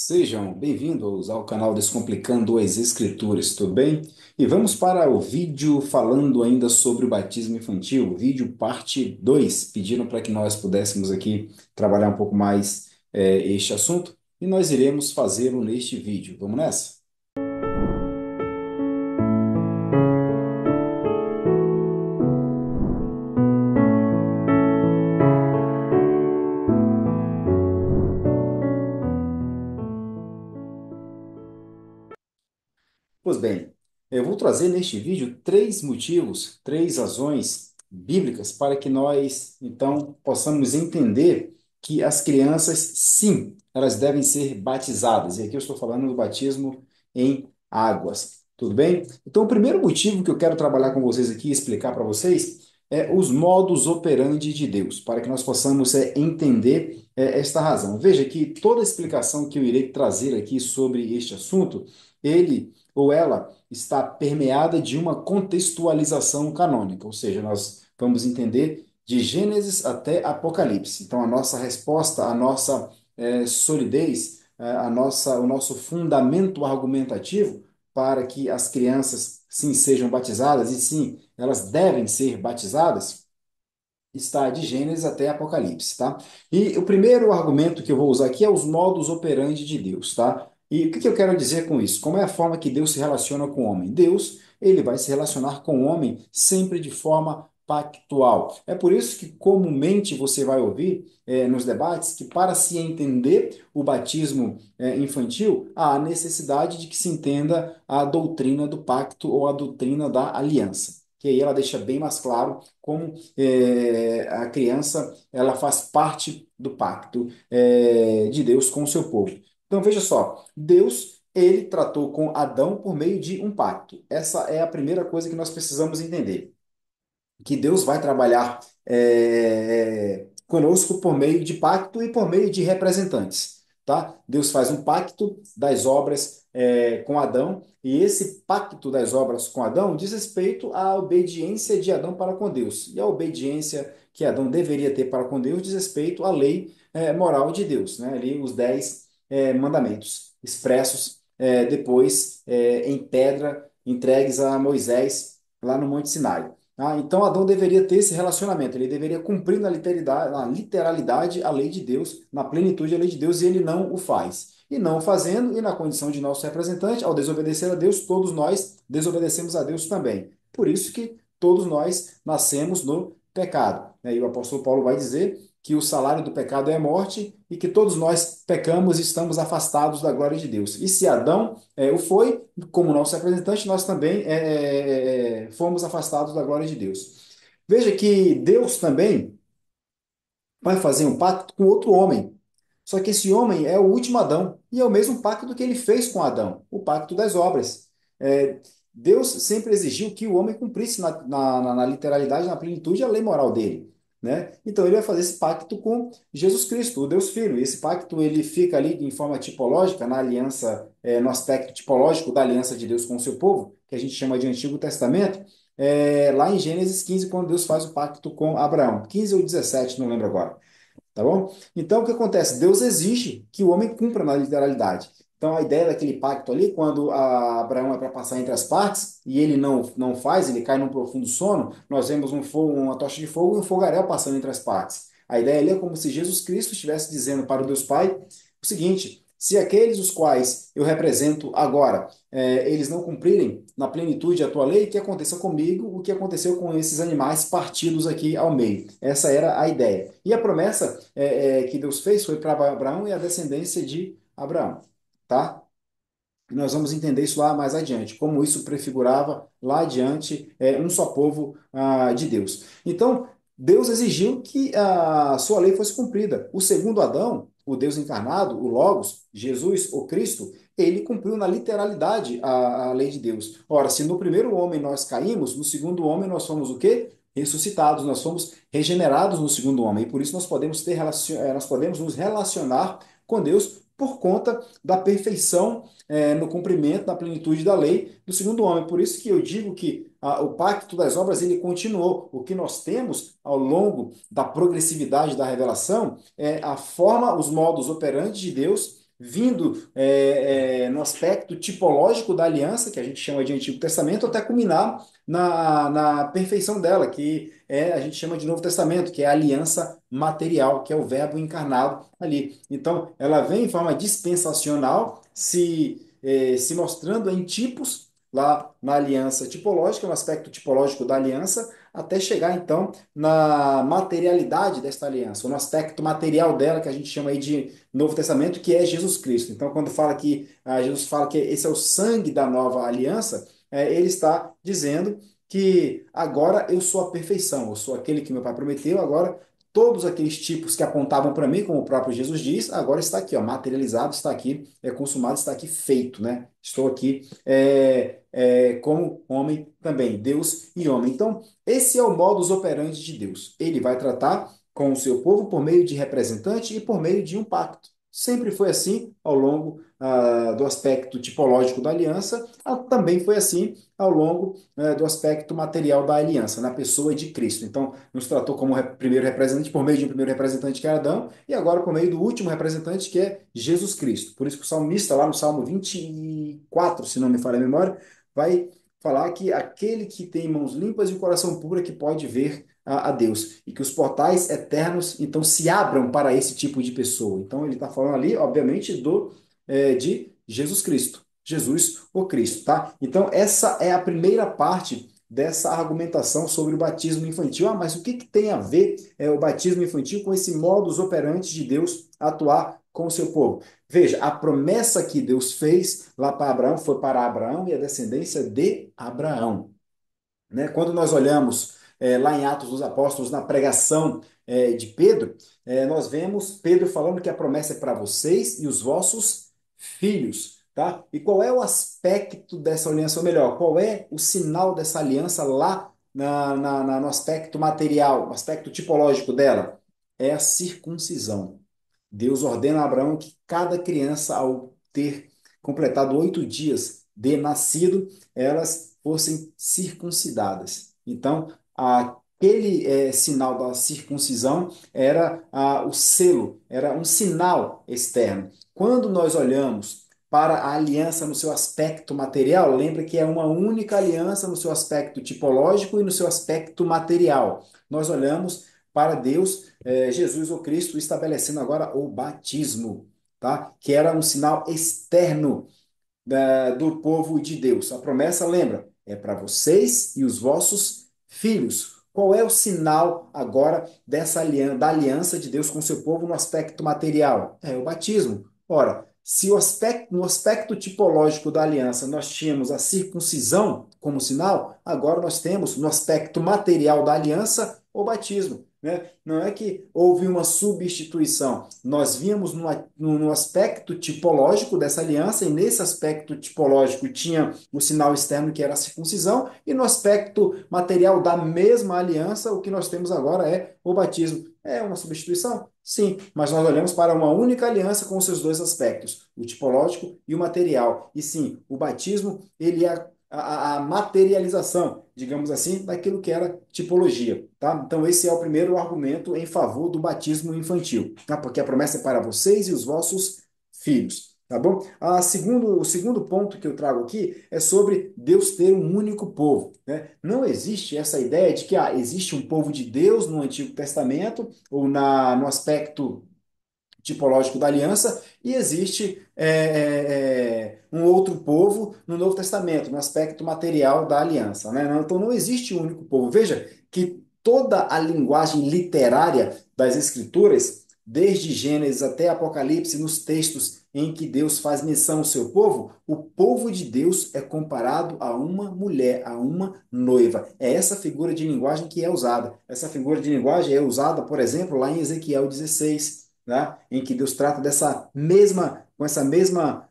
Sejam bem-vindos ao canal Descomplicando as Escrituras, tudo bem? E vamos para o vídeo falando ainda sobre o batismo infantil, vídeo parte 2. Pediram para que nós pudéssemos aqui trabalhar um pouco mais este assunto e nós iremos fazê-lo neste vídeo. Vamos nessa? Pois bem, eu vou trazer neste vídeo três motivos, três razões bíblicas para que nós, então, possamos entender que as crianças, sim, elas devem ser batizadas. E aqui eu estou falando do batismo em águas. Tudo bem? Então, o primeiro motivo que eu quero trabalhar com vocês aqui e explicar para vocês é os modus operandi de Deus, para que nós possamos entender esta razão. Veja que toda a explicação que eu irei trazer aqui sobre este assunto, ele ou ela está permeada de uma contextualização canônica, ou seja, nós vamos entender de Gênesis até Apocalipse. Então, a nossa resposta, a nossa solidez, o nosso fundamento argumentativo para que as crianças, sim, sejam batizadas, e sim, elas devem ser batizadas, está de Gênesis até Apocalipse, tá? E o primeiro argumento que eu vou usar aqui é os modus operandi de Deus, tá? E o que que eu quero dizer com isso? Como é a forma que Deus se relaciona com o homem? Deus, ele vai se relacionar com o homem sempre de forma pactual. É por isso que comumente você vai ouvir nos debates que para se entender o batismo infantil, há necessidade de que se entenda a doutrina do pacto ou a doutrina da aliança. Que aí ela deixa bem mais claro como a criança ela faz parte do pacto de Deus com o seu povo. Então veja só, Deus ele tratou com Adão por meio de um pacto. Essa é a primeira coisa que nós precisamos entender, que Deus vai trabalhar conosco por meio de pacto e por meio de representantes, tá? Deus faz um pacto das obras com Adão, e esse pacto das obras com Adão diz respeito à obediência de Adão para com Deus. E a obediência que Adão deveria ter para com Deus diz respeito à lei moral de Deus, né? Ali os 10 mandamentos expressos depois em pedra entregues a Moisés lá no Monte Sinai. Então Adão deveria ter esse relacionamento, ele deveria cumprir na literalidade a lei de Deus, na plenitude a lei de Deus, e ele não o faz. E não o fazendo, e na condição de nosso representante, ao desobedecer a Deus, todos nós desobedecemos a Deus também. Por isso que todos nós nascemos no pecado, né? E o apóstolo Paulo vai dizer que o salário do pecado é a morte e que todos nós pecamos e estamos afastados da glória de Deus. E se Adão o foi, como nosso representante, nós também fomos afastados da glória de Deus. Veja que Deus também vai fazer um pacto com outro homem. Só que esse homem é o último Adão, e é o mesmo pacto que ele fez com Adão, o pacto das obras. É, Deus sempre exigiu que o homem cumprisse na literalidade, na plenitude, a lei moral dele, né? Então ele vai fazer esse pacto com Jesus Cristo, o Deus Filho. E esse pacto ele fica ali em forma tipológica, na aliança, no aspecto tipológico da aliança de Deus com o seu povo, que a gente chama de Antigo Testamento, lá em Gênesis 15, quando Deus faz o pacto com Abraão. 15 ou 17, não lembro agora. Tá bom? Então, o que acontece? Deus exige que o homem cumpra na literalidade. Então, a ideia daquele pacto ali, quando Abraão é para passar entre as partes e ele não faz, ele cai num profundo sono, nós vemos um fogo, uma tocha de fogo e um fogaréu passando entre as partes. A ideia ali é como se Jesus Cristo estivesse dizendo para o Deus Pai o seguinte: se aqueles os quais eu represento agora, eles não cumprirem na plenitude a tua lei, que aconteça comigo o que aconteceu com esses animais partidos aqui ao meio. Essa era a ideia. E a promessa que Deus fez foi para Abraão e a descendência de Abraão, tá? E nós vamos entender isso lá mais adiante, como isso prefigurava lá adiante um só povo de Deus. Então, Deus exigiu que a sua lei fosse cumprida. O segundo Adão, o Deus encarnado, o Logos, Jesus, o Cristo, ele cumpriu na literalidade a lei de Deus. Ora, se no primeiro homem nós caímos, no segundo homem nós somos o quê? Ressuscitados, nós somos regenerados no segundo homem. E por isso nós podemos nós podemos nos relacionar com Deus por conta da perfeição no cumprimento, na plenitude da lei do segundo homem. Por isso que eu digo que o pacto das obras ele continuou. O que nós temos ao longo da progressividade da revelação é a forma, os modos operantes de Deus vindo no aspecto tipológico da aliança, que a gente chama de Antigo Testamento, até culminar na perfeição dela, que a gente chama de Novo Testamento, que é a aliança material, que é o Verbo encarnado ali. Então, ela vem em forma dispensacional, se mostrando em tipos lá na aliança tipológica, no aspecto tipológico da aliança, até chegar então na materialidade desta aliança, ou no aspecto material dela, que a gente chama aí de Novo Testamento, que é Jesus Cristo. Então, quando fala que Jesus fala que esse é o sangue da nova aliança, ele está dizendo que agora eu sou a perfeição, eu sou aquele que meu pai prometeu, agora todos aqueles tipos que apontavam para mim, como o próprio Jesus diz, agora está aqui, ó, materializado, está aqui, consumado, está aqui feito, né? Estou aqui como homem também, Deus e homem. Então, esse é o modus operandi de Deus. Ele vai tratar com o seu povo por meio de representante e por meio de um pacto. Sempre foi assim ao longo do aspecto tipológico da aliança, também foi assim ao longo do aspecto material da aliança, na pessoa de Cristo. Então, nos tratou como primeiro representante por meio de um primeiro representante que era Adão, e agora por meio do último representante que é Jesus Cristo. Por isso que o salmista, lá no Salmo 24, se não me falha a memória, vai falar que aquele que tem mãos limpas e o coração puro é que pode ver a Deus. E que os portais eternos, então, se abram para esse tipo de pessoa. Então, ele está falando ali, obviamente, de Jesus Cristo. Jesus, o Cristo, tá? Então, essa é a primeira parte dessa argumentação sobre o batismo infantil. Ah, mas o que tem a ver o batismo infantil com esse modus operandi de Deus atuar com o seu povo? Veja, a promessa que Deus fez lá para Abraão foi para Abraão e a descendência de Abraão, né? Quando nós olhamos lá em Atos dos Apóstolos, na pregação de Pedro, nós vemos Pedro falando que a promessa é para vocês e os vossos filhos, tá? E qual é o aspecto dessa aliança, ou melhor, qual é o sinal dessa aliança lá no aspecto material, no aspecto tipológico dela? É a circuncisão. Deus ordena a Abraão que cada criança, ao ter completado 8 dias de nascido, elas fossem circuncidadas. Então, aquele sinal da circuncisão era o selo, era um sinal externo. Quando nós olhamos para a aliança no seu aspecto material, lembra que é uma única aliança no seu aspecto tipológico e no seu aspecto material. Nós olhamos para Deus, Jesus ou Cristo, estabelecendo agora o batismo, tá? Que era um sinal externo do povo de Deus. A promessa, lembra, é para vocês e os vossos filhos. Qual é o sinal agora da aliança de Deus com o seu povo no aspecto material? É o batismo. Ora, se no aspecto tipológico da aliança nós tínhamos a circuncisão como sinal, agora nós temos no aspecto material da aliança o batismo. Né? Não é que houve uma substituição. Nós vimos no aspecto tipológico dessa aliança, e nesse aspecto tipológico tinha o sinal externo que era a circuncisão, e no aspecto material da mesma aliança, o que nós temos agora é o batismo. É uma substituição? Sim, mas nós olhamos para uma única aliança com os seus dois aspectos, o tipológico e o material. E sim, o batismo, ele é a materialização, digamos assim, daquilo que era tipologia, tá? Então, esse é o primeiro argumento em favor do batismo infantil, tá? Porque a promessa é para vocês e os vossos filhos, tá bom? O segundo ponto que eu trago aqui é sobre Deus ter um único povo, né? Não existe essa ideia de que existe um povo de Deus no Antigo Testamento ou no aspecto tipológico da aliança, e existe um outro povo no Novo Testamento, no aspecto material da aliança, né? Então não existe um único povo. Veja que toda a linguagem literária das Escrituras, desde Gênesis até Apocalipse, nos textos em que Deus faz menção ao seu povo, o povo de Deus é comparado a uma mulher, a uma noiva. É essa figura de linguagem que é usada. Essa figura de linguagem é usada, por exemplo, lá em Ezequiel 16, né? Em que Deus trata com essa mesma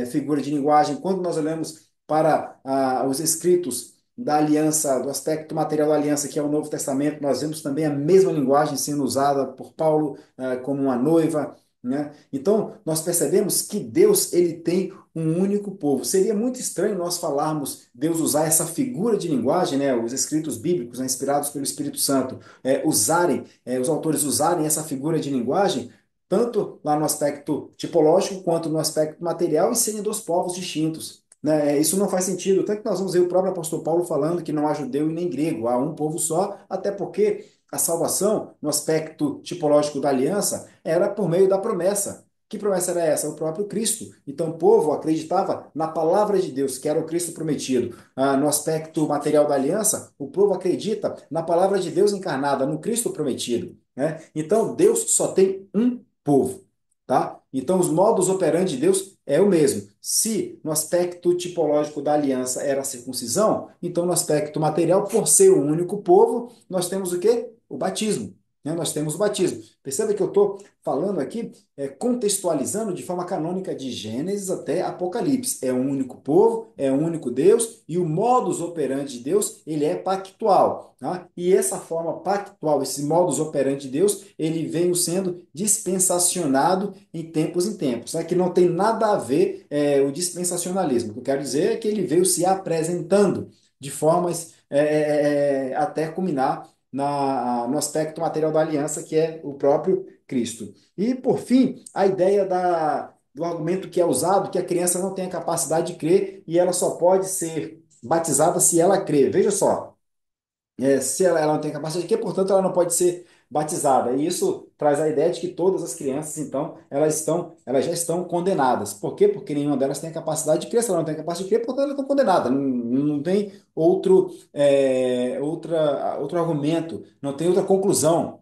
figura de linguagem. Quando nós olhamos para os escritos da aliança, do aspecto material da aliança, que é o Novo Testamento, nós vemos também a mesma linguagem sendo usada por Paulo como uma noiva, né? Então, nós percebemos que Deus ele tem um único povo. Seria muito estranho nós falarmos, Deus usar essa figura de linguagem, né? Os escritos bíblicos, né, inspirados pelo Espírito Santo, os autores usarem essa figura de linguagem tanto lá no aspecto tipológico quanto no aspecto material, e serem dois povos distintos. Né? Isso não faz sentido. Tanto que nós vamos ver o próprio apóstolo Paulo falando que não há judeu e nem grego, há um povo só, até porque a salvação, no aspecto tipológico da aliança, era por meio da promessa. Que promessa era essa? O próprio Cristo. Então, o povo acreditava na palavra de Deus, que era o Cristo prometido. No aspecto material da aliança, o povo acredita na palavra de Deus encarnada, no Cristo prometido. Né? Então, Deus só tem um povo. Tá? Então, os modos operandi de Deus é o mesmo. Se no aspecto tipológico da aliança era a circuncisão, então no aspecto material, por ser o único povo, nós temos o quê? O batismo. Né? Nós temos o batismo. Perceba que eu estou falando aqui, contextualizando de forma canônica de Gênesis até Apocalipse. É um único povo, é um único Deus, e o modus operandi de Deus, ele é pactual. Tá? E essa forma pactual, esse modus operandi de Deus, ele veio sendo dispensacionado em tempos, né? Que não tem nada a ver o dispensacionalismo. O que eu quero dizer é que ele veio se apresentando de formas até culminar no aspecto material da aliança, que é o próprio Cristo. E, por fim, a ideia do argumento que é usado, que a criança não tem a capacidade de crer e ela só pode ser batizada se ela crer. Veja só, se ela não tem capacidade de quê, portanto, ela não pode ser batizada. E isso traz a ideia de que todas as crianças, então, elas já estão condenadas. Por quê? Porque nenhuma delas tem a capacidade de crer. Se ela não tem a capacidade de crer, portanto, elas estão condenadas. Não, não tem outro argumento, não tem outra conclusão,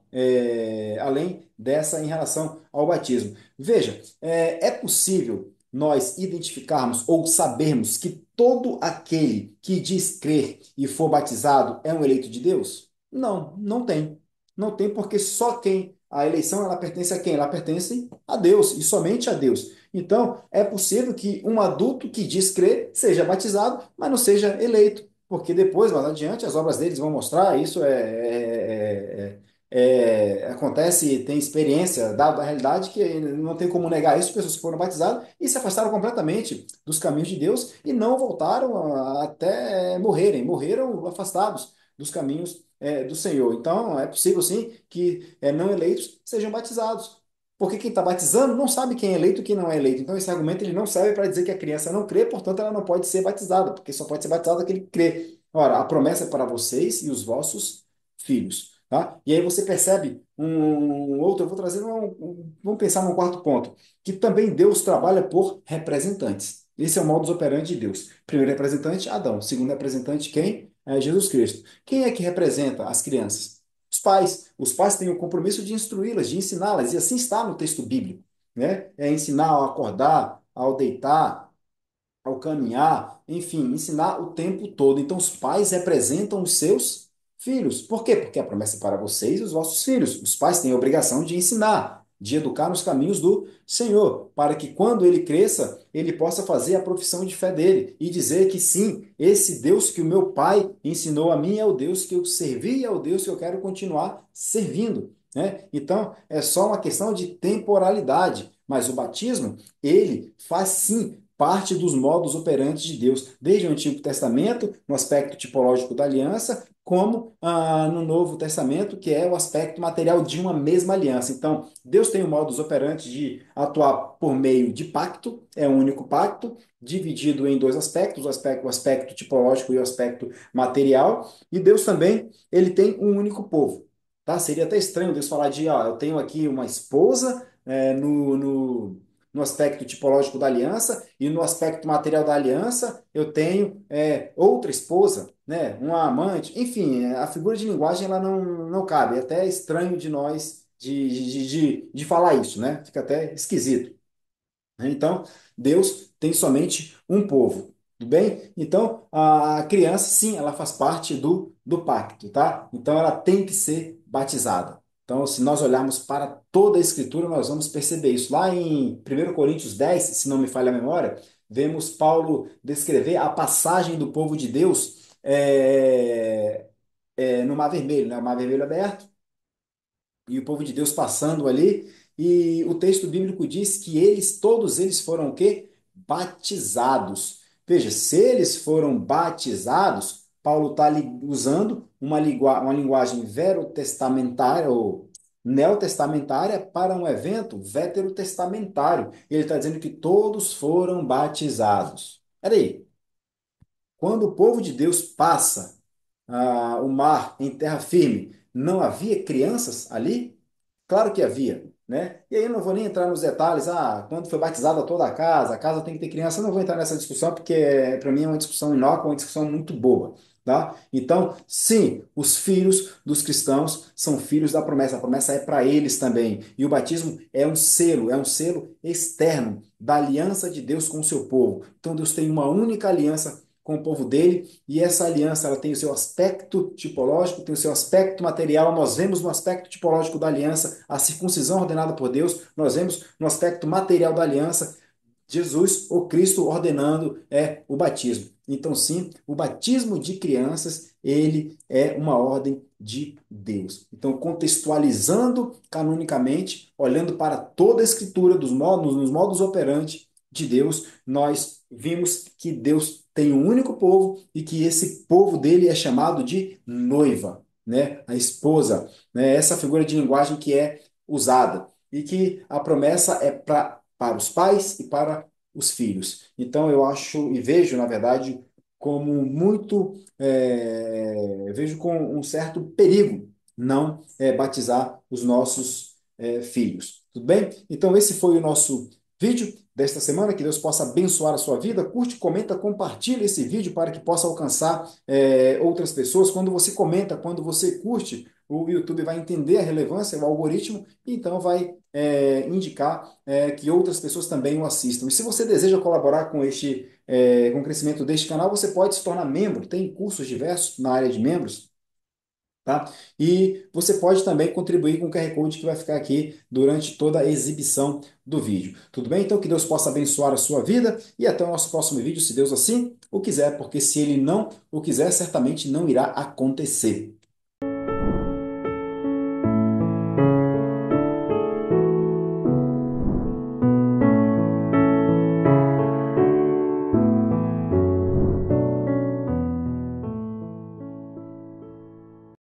além dessa em relação ao batismo. Veja, é possível nós identificarmos ou sabermos que todo aquele que diz crer e for batizado é um eleito de Deus? Não, não tem. Não tem porque só quem a eleição ela pertence a quem? Ela pertence a Deus e somente a Deus. Então, é possível que um adulto que diz crer seja batizado, mas não seja eleito, porque depois, mais adiante, as obras deles vão mostrar, isso acontece, tem experiência, dada a realidade, que não tem como negar isso, pessoas que foram batizadas e se afastaram completamente dos caminhos de Deus e não voltaram até morrerem, morreram afastados dos caminhos do Senhor. Então, é possível sim que não eleitos sejam batizados. Porque quem está batizando não sabe quem é eleito e quem não é eleito. Então, esse argumento ele não serve para dizer que a criança não crê, portanto, ela não pode ser batizada, porque só pode ser batizado aquele que crê. Ora, a promessa é para vocês e os vossos filhos. Tá? E aí você percebe um outro, eu vou trazer vamos pensar num quarto ponto, que também Deus trabalha por representantes. Esse é o modus operandi de Deus. Primeiro representante, Adão. Segundo representante, quem? É Jesus Cristo. Quem é que representa as crianças? Os pais. Os pais têm o compromisso de instruí-las, de ensiná-las, e assim está no texto bíblico. Né? É ensinar ao acordar, ao deitar, ao caminhar, enfim, ensinar o tempo todo. Então, os pais representam os seus filhos. Por quê? Porque a promessa é para vocês e os vossos filhos. Os pais têm a obrigação de ensinar, de educar nos caminhos do Senhor, para que quando ele cresça, ele possa fazer a profissão de fé dele e dizer que sim, esse Deus que o meu pai ensinou a mim é o Deus que eu servi e é o Deus que eu quero continuar servindo. Né? Então, é só uma questão de temporalidade, mas o batismo, ele faz sim parte dos modos operantes de Deus, desde o Antigo Testamento, no aspecto tipológico da aliança, como no Novo Testamento, que é o aspecto material de uma mesma aliança. Então, Deus tem o modus operandi de atuar por meio de pacto, é um único pacto, dividido em dois aspectos, o aspecto tipológico e o aspecto material, e Deus também, ele tem um único povo. Tá? Seria até estranho Deus falar de, ó, eu tenho aqui uma esposa no aspecto tipológico da aliança e no aspecto material da aliança eu tenho outra esposa, né, uma amante, enfim, a figura de linguagem ela não cabe, é até estranho de nós de falar isso, né? Fica até esquisito. Então, Deus tem somente um povo, tudo bem? Então, a criança, sim, ela faz parte do pacto, tá? Então, ela tem que ser batizada. Então, se nós olharmos para toda a Escritura, nós vamos perceber isso. Lá em 1 Coríntios 10, se não me falha a memória, vemos Paulo descrever a passagem do povo de Deus no Mar Vermelho, né? O Mar Vermelho aberto, e o povo de Deus passando ali, e o texto bíblico diz que todos eles foram o quê? Batizados. Veja, se eles foram batizados, Paulo está usando uma linguagem verotestamentária, ou neotestamentária para um evento veterotestamentário. Ele está dizendo que todos foram batizados. Peraí, quando o povo de Deus passa o mar em terra firme, não havia crianças ali? Claro que havia, né? E aí eu não vou nem entrar nos detalhes, quando foi batizada toda a casa tem que ter criança, eu não vou entrar nessa discussão, porque para mim é uma discussão inócua, uma discussão muito boba, tá? Então, sim, os filhos dos cristãos são filhos da promessa, a promessa é para eles também, e o batismo é um selo externo da aliança de Deus com o seu povo. Então, Deus tem uma única aliança com o povo dele, e essa aliança ela tem o seu aspecto tipológico, tem o seu aspecto material. Nós vemos no aspecto tipológico da aliança a circuncisão ordenada por Deus, nós vemos no aspecto material da aliança Jesus, o Cristo, ordenando o batismo. Então, sim, o batismo de crianças, ele é uma ordem de Deus. Então, contextualizando canonicamente, olhando para toda a escritura dos modos, nos modos operantes de Deus, nós vimos que Deus tem um único povo e que esse povo dele é chamado de noiva, né? A esposa, né? Essa figura de linguagem que é usada e que a promessa é para os pais e para os filhos. Então eu acho e vejo, na verdade, como muito, vejo com um certo perigo não batizar os nossos filhos. Tudo bem? Então esse foi o nosso vídeo desta semana. Que Deus possa abençoar a sua vida. Curte, comenta, compartilha esse vídeo para que possa alcançar outras pessoas. Quando você comenta, quando você curte, o YouTube vai entender a relevância, o algoritmo, e então vai indicar que outras pessoas também o assistam. E se você deseja colaborar com com o crescimento deste canal, você pode se tornar membro. Tem cursos diversos na área de membros, tá? E você pode também contribuir com o QR Code que vai ficar aqui durante toda a exibição do vídeo. Tudo bem? Então que Deus possa abençoar a sua vida e até o nosso próximo vídeo, se Deus assim o quiser, porque se Ele não o quiser, certamente não irá acontecer.